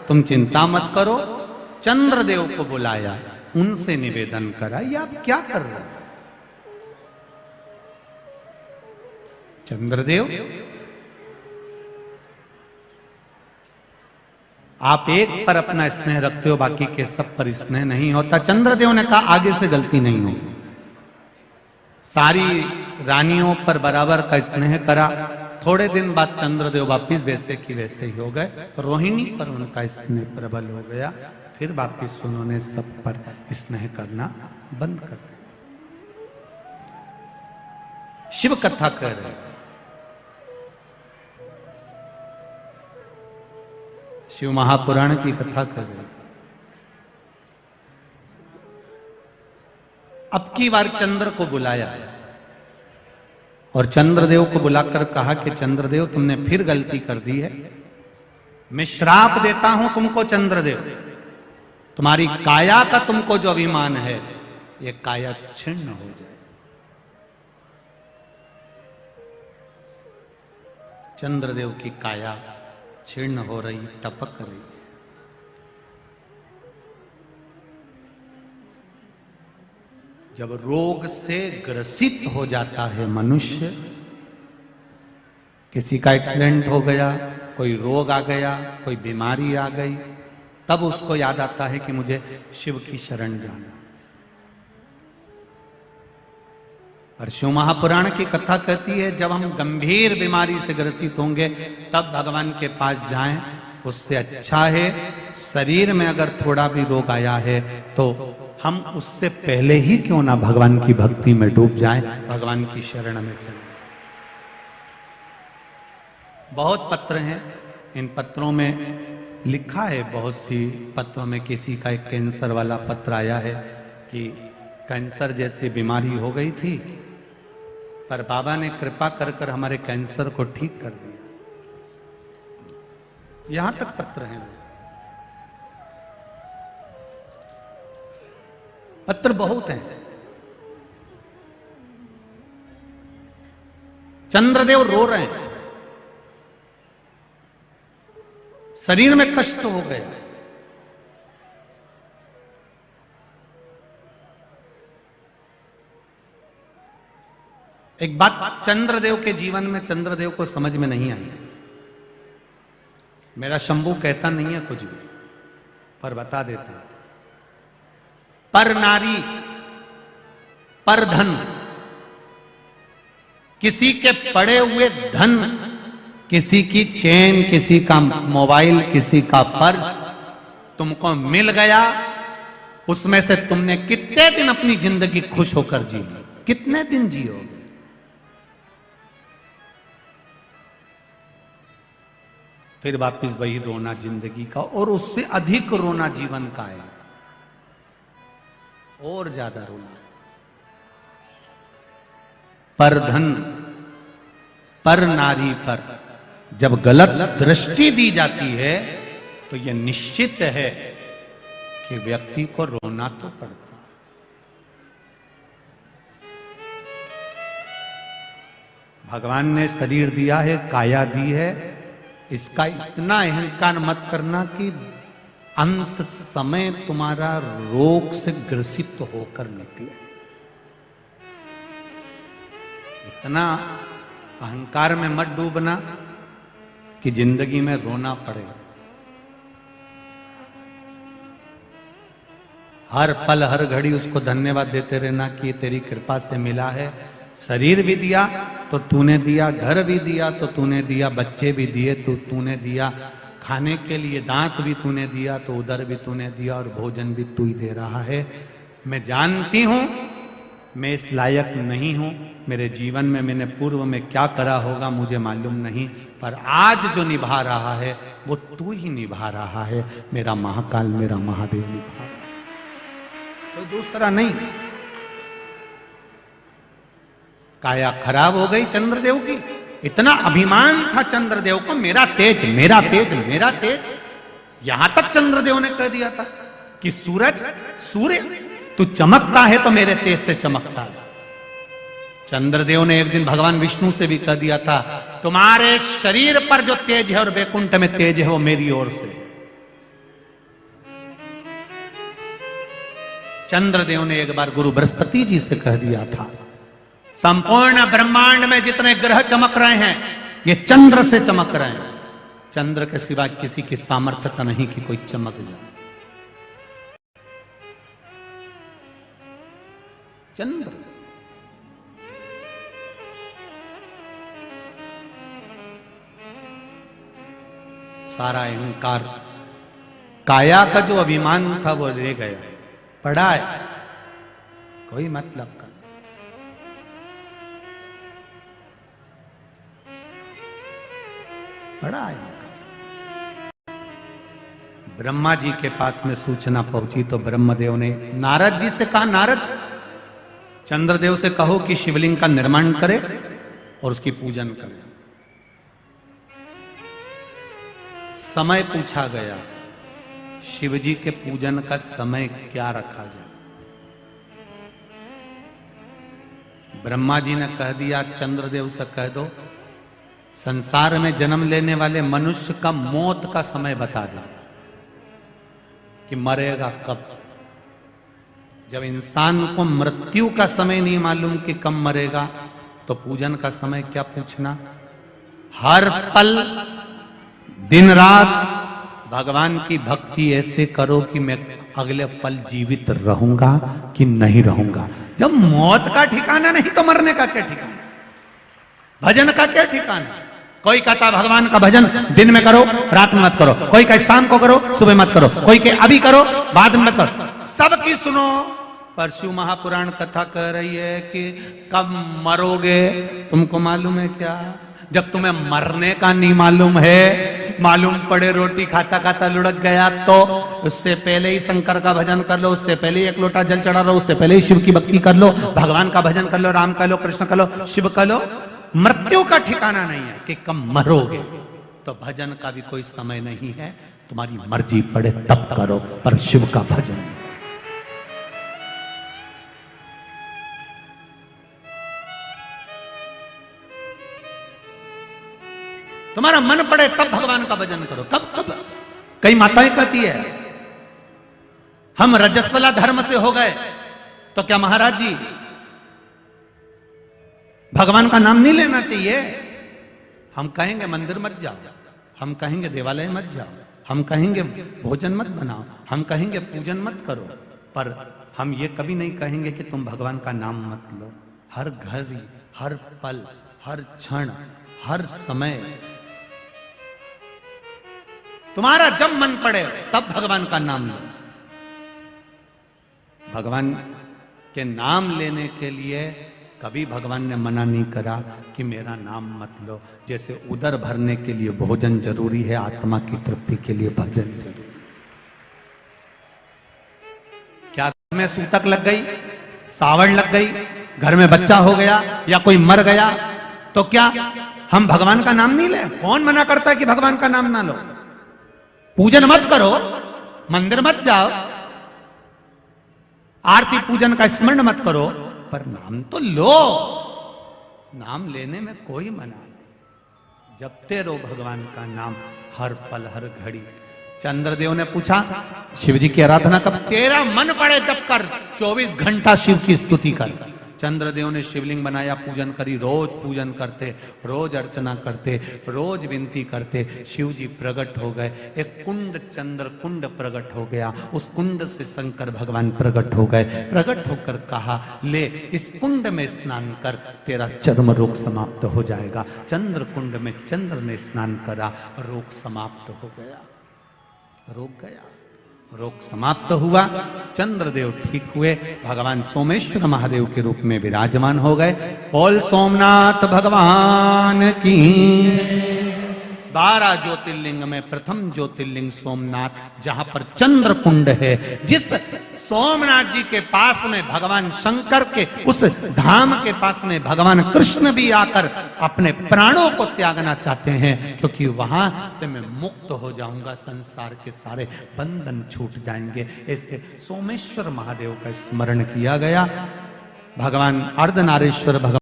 तुम चिंता मत करो। चंद्रदेव को बुलाया, उनसे निवेदन करा, ये आप क्या कर रहे हो? चंद्रदेव, आप एक पर अपना स्नेह रखते हो, बाकी के सब पर स्नेह नहीं होता। चंद्रदेव ने कहा आगे से गलती नहीं होगी। सारी रानियों पर बराबर का स्नेह करा। थोड़े दिन बाद चंद्रदेव वापिस वैसे की वैसे ही हो गए। रोहिणी पर उनका स्नेह प्रबल हो गया। फिर वापिस उन्होंने सब पर स्नेह करना बंद कर दिया। शिव कथा कह रहे, शिव महापुराण की कथा कर रहे। अब की बार चंद्र को बुलाया और चंद्रदेव को बुलाकर कहा कि चंद्रदेव, तुमने फिर गलती कर दी है। मैं श्राप देता हूं तुमको चंद्रदेव, तुम्हारी काया का तुमको जो अभिमान है, ये काया छिन्न हो जाए। चंद्रदेव की काया छिन्न हो रही, टपक रही। जब रोग से ग्रसित हो जाता है मनुष्य, किसी का एक्सीडेंट हो गया, कोई रोग आ गया, कोई बीमारी आ गई, तब उसको याद आता है कि मुझे शिव की शरण जाना। और शिव महापुराण की कथा कहती है जब हम गंभीर बीमारी से ग्रसित होंगे तब भगवान के पास जाएं। उससे अच्छा है शरीर में अगर थोड़ा भी रोग आया है तो हम उससे पहले ही क्यों ना भगवान की भक्ति में डूब जाएं, भगवान की शरण में चलें। बहुत पत्र हैं, इन पत्रों में लिखा है, बहुत सी पत्रों में किसी का एक कैंसर वाला पत्र आया है कि कैंसर जैसी बीमारी हो गई थी, पर बाबा ने कृपा कर कर हमारे कैंसर को ठीक कर दिया। यहां तक पत्र हैं, पत्र बहुत हैं। चंद्रदेव रो रहे हैं, शरीर में कष्ट हो गया। एक बात चंद्रदेव के जीवन में चंद्रदेव को समझ में नहीं आई। मेरा शंभू कहता नहीं है कुछ भी, पर बता देता है। पर नारी, पर धन, किसी के पड़े हुए धन, किसी की चेन, किसी का मोबाइल, किसी का पर्स तुमको मिल गया, उसमें से तुमने कितने दिन अपनी जिंदगी खुश होकर जी ली? कितने दिन जियोगे? फिर वापिस वही रोना जिंदगी का, और उससे अधिक रोना जीवन का है, और ज्यादा रोना है। पर धन, पर नारी पर जब गलत दृष्टि दी जाती है तो यह निश्चित है कि व्यक्ति को रोना तो पड़ता है। भगवान ने शरीर दिया है, काया दी है, इसका इतना अहंकार मत करना कि अंत समय तुम्हारा रोग से ग्रसित होकर निकले। इतना अहंकार में मत डूबना कि जिंदगी में रोना पड़े। हर पल हर घड़ी उसको धन्यवाद देते रहना कि तेरी कृपा से मिला है। शरीर भी दिया तो तूने दिया, घर भी दिया तो तूने दिया, बच्चे भी दिए तो तूने दिया, खाने के लिए दांत भी तूने दिया तो उधर भी तूने दिया, और भोजन भी तू ही दे रहा है। मैं जानती हूं मैं इस लायक नहीं हूं, मेरे जीवन में मैंने पूर्व में क्या करा होगा मुझे मालूम नहीं, पर आज जो निभा रहा है वो तू ही निभा रहा है। मेरा महाकाल, मेरा महादेव निभा रहा है, कोई दूसरा नहीं। काया खराब हो गई चंद्रदेव की। इतना अभिमान था चंद्रदेव को, मेरा तेज, मेरा तेज, मेरा तेज। यहां तक चंद्रदेव ने कह दिया था कि सूरज, सूर्य तू चमकता है तो मेरे तेज से चमकता है। चंद्रदेव ने एक दिन भगवान विष्णु से भी कह दिया था, तुम्हारे शरीर पर जो तेज है और वैकुंठ में तेज है वो मेरी ओर से। चंद्रदेव ने एक बार गुरु बृहस्पति जी से कह दिया था, संपूर्ण ब्रह्मांड में जितने ग्रह चमक रहे हैं ये चंद्र से चमक रहे हैं। चंद्र के सिवा किसी की सामर्थ्यता नहीं कि कोई चमक जाए। चंद्र सारा अहंकार, काया का जो अभिमान था वो ले गया, पड़ा है, कोई मतलब का। पड़ा है अहंकार। ब्रह्मा जी के पास में सूचना पहुंची तो ब्रह्मदेव ने नारद जी से कहा, नारद चंद्रदेव से कहो कि शिवलिंग का निर्माण करे और उसकी पूजन करे। समय पूछा गया, शिवजी के पूजन का समय क्या रखा जाए। ब्रह्मा जी ने कह दिया, चंद्रदेव से कह दो संसार में जन्म लेने वाले मनुष्य का मौत का समय बता दे कि मरेगा कब। जब इंसान को मृत्यु का समय नहीं मालूम कि कब मरेगा तो पूजन का समय क्या पूछना। हर पल दिन रात भगवान की भक्ति ऐसे करो कि मैं अगले पल जीवित रहूंगा कि नहीं रहूंगा। जब मौत का ठिकाना नहीं तो मरने का क्या ठिकाना, भजन का क्या ठिकाना। कोई कहता भगवान का भजन दिन में करो रात में मत करो, कोई कहे शाम को करो सुबह मत करो, कोई कहे अभी करो बाद में मत करो। सबकी सुनो। पर शिव महापुराण कथा कह रही है कि कब मरोगे तुमको मालूम है क्या। जब तुम्हें मरने का नहीं मालूम है, मालूम पड़े रोटी खाता खाता लुढ़क गया तो उससे पहले ही शंकर का भजन कर लो, उससे पहले ही एक लोटा जल चढ़ा लो, उससे पहले ही शिव की भक्ति कर लो, भगवान का भजन कर लो, राम कर लो, कृष्ण कर लो, शिव कर लो। मृत्यु का ठिकाना नहीं है कि कब मरोगे। तो भजन का भी कोई समय नहीं है, तुम्हारी मर्जी पड़े तब करो, पर शिव का भजन। तुम्हारा मन पड़े तब भगवान का भजन करो। कब कब कई माताएं कहती है हम रजस्वला धर्म से हो गए तो क्या महाराज जी भगवान का नाम नहीं लेना चाहिए। हम कहेंगे मंदिर मत जाओ, हम कहेंगे देवालय मत जाओ, हम कहेंगे भोजन मत बनाओ, हम कहेंगे पूजन मत करो, पर हम ये कभी नहीं कहेंगे कि तुम भगवान का नाम मत लो। हर घड़ी, हर पल, हर क्षण, हर समय तुम्हारा जब मन पड़े तब भगवान का नाम लो। भगवान के नाम लेने के लिए कभी भगवान ने मना नहीं करा कि मेरा नाम मत लो। जैसे उदर भरने के लिए भोजन जरूरी है, आत्मा की तृप्ति के लिए भजन जरूरी। क्या घर में सूतक लग गई, सावड़ लग गई, घर में बच्चा हो गया या कोई मर गया तो क्या हम भगवान का नाम नहीं ले? कौन मना करता है कि भगवान का नाम ना लो। पूजन मत करो, मंदिर मत जाओ, आरती पूजन का स्मरण मत करो, पर नाम तो लो। नाम लेने में कोई मना नहीं। जपते रहो भगवान का नाम हर पल हर घड़ी। चंद्रदेव ने पूछा शिव जी की आराधना कब? तेरा मन पड़े जब कर, 24 घंटा शिव की स्तुति कर। चंद्रदेव ने शिवलिंग बनाया, पूजन करी, रोज पूजन करते, रोज अर्चना करते, रोज विनती करते। शिव जी प्रकट हो गए। एक कुंड, चंद्र कुंड प्रकट हो गया। उस कुंड से शंकर भगवान प्रकट हो गए। प्रकट होकर कहा ले इस कुंड में स्नान कर, तेरा चर्म रोग समाप्त हो जाएगा। चंद्र कुंड में चंद्र ने स्नान करा, रोग समाप्त हो गया। रोग गया, रोग समाप्त हुआ, चंद्रदेव ठीक हुए, भगवान सोमेश्वर महादेव के रूप में विराजमान हो गए। बोल सोमनाथ भगवान की। 12 ज्योतिर्लिंग में प्रथम ज्योतिर्लिंग सोमनाथ, जहां पर चंद्र कुंड है। जिस सोमनाथ जी के पास में भगवान शंकर के उस धाम के पास में भगवान कृष्ण भी आकर अपने प्राणों को त्यागना चाहते हैं, क्योंकि वहां से मैं मुक्त हो जाऊंगा, संसार के सारे बंधन छूट जाएंगे। ऐसे सोमेश्वर महादेव का स्मरण किया गया। भगवान अर्धनारीश्वर भगवान